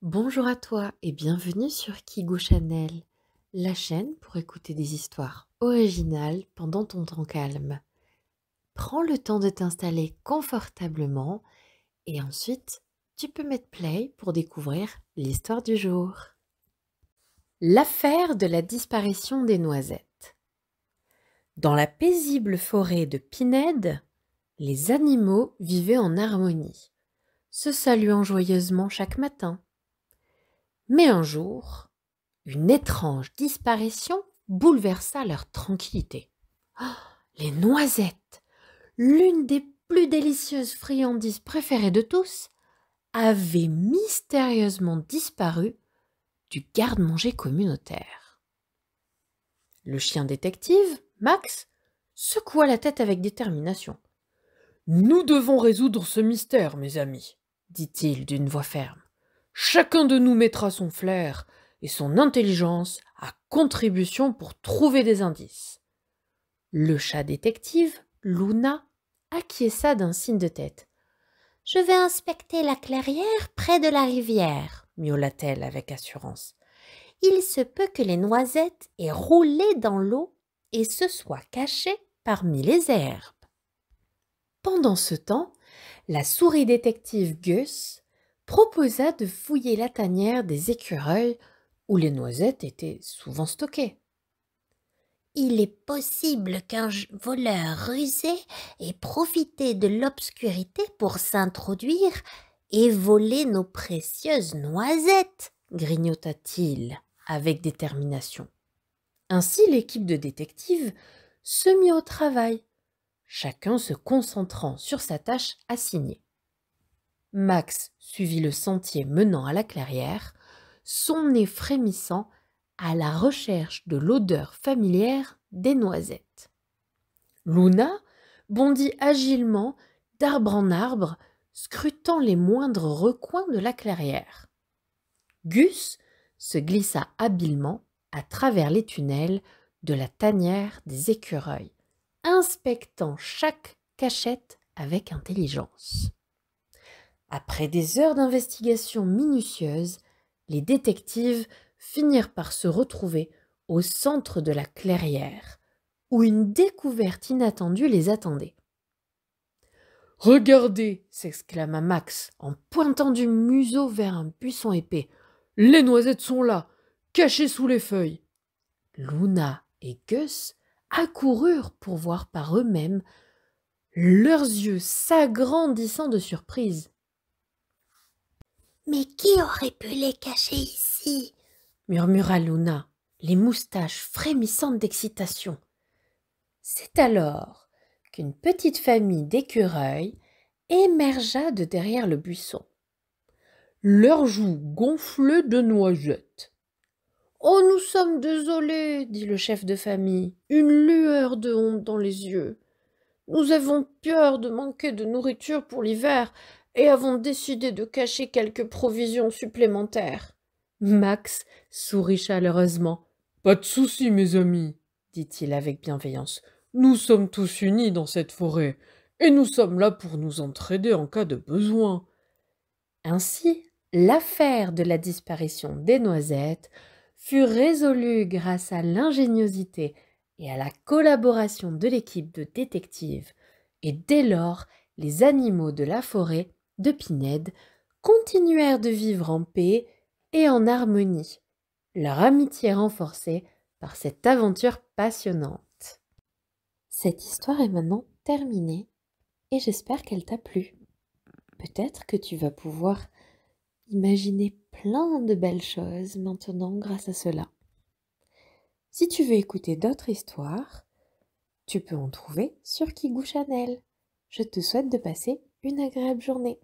Bonjour à toi et bienvenue sur Kigo Channel, la chaîne pour écouter des histoires originales pendant ton temps calme. Prends le temps de t'installer confortablement et ensuite tu peux mettre play pour découvrir l'histoire du jour. L'affaire de la disparition des noisettes. Dans la paisible forêt de Pinède, les animaux vivaient en harmonie, se saluant joyeusement chaque matin. Mais un jour, une étrange disparition bouleversa leur tranquillité. Oh, les noisettes, l'une des plus délicieuses friandises préférées de tous, avaient mystérieusement disparu du garde-manger communautaire. Le chien détective, Max, secoua la tête avec détermination. « Nous devons résoudre ce mystère, mes amis, dit-il d'une voix ferme. Chacun de nous mettra son flair et son intelligence à contribution pour trouver des indices. » Le chat détective, Luna, acquiesça d'un signe de tête. « Je vais inspecter la clairière près de la rivière, » miaula-t-elle avec assurance. « Il se peut que les noisettes aient roulé dans l'eau et se soient cachées parmi les herbes. » Pendant ce temps, la souris détective Gus proposa de fouiller la tanière des écureuils où les noisettes étaient souvent stockées. « Il est possible qu'un voleur rusé ait profité de l'obscurité pour s'introduire et voler nos précieuses noisettes, » grignota-t-il avec détermination. Ainsi l'équipe de détectives se mit au travail, chacun se concentrant sur sa tâche assignée. Max suivit le sentier menant à la clairière, son nez frémissant à la recherche de l'odeur familière des noisettes. Luna bondit agilement d'arbre en arbre, scrutant les moindres recoins de la clairière. Gus se glissa habilement à travers les tunnels de la tanière des écureuils, inspectant chaque cachette avec intelligence. Après des heures d'investigation minutieuse, les détectives finirent par se retrouver au centre de la clairière, où une découverte inattendue les attendait. « Regardez !» s'exclama Max en pointant du museau vers un buisson épais. « Les noisettes sont là, cachées sous les feuilles !» Luna et Gus accoururent pour voir par eux-mêmes, leurs yeux s'agrandissant de surprise. « Mais qui aurait pu les cacher ici ?» murmura Luna, les moustaches frémissantes d'excitation. C'est alors qu'une petite famille d'écureuils émergea de derrière le buisson, leurs joues gonflées de noisettes. « Oh, nous sommes désolés, » dit le chef de famille, une lueur de honte dans les yeux. « Nous avons peur de manquer de nourriture pour l'hiver et avons décidé de cacher quelques provisions supplémentaires. » Max sourit chaleureusement. « Pas de souci, mes amis, » dit-il avec bienveillance. « Nous sommes tous unis dans cette forêt et nous sommes là pour nous entraider en cas de besoin. » Ainsi, l'affaire de la disparition des noisettes fut résolue grâce à l'ingéniosité et à la collaboration de l'équipe de détectives, et dès lors, les animaux de la forêt de Pinède continuèrent de vivre en paix et en harmonie, leur amitié renforcée par cette aventure passionnante. Cette histoire est maintenant terminée et j'espère qu'elle t'a plu. Peut-être que tu vas pouvoir imaginer plein de belles choses maintenant grâce à cela. Si tu veux écouter d'autres histoires, tu peux en trouver sur Kigo Channel. Je te souhaite de passer une agréable journée.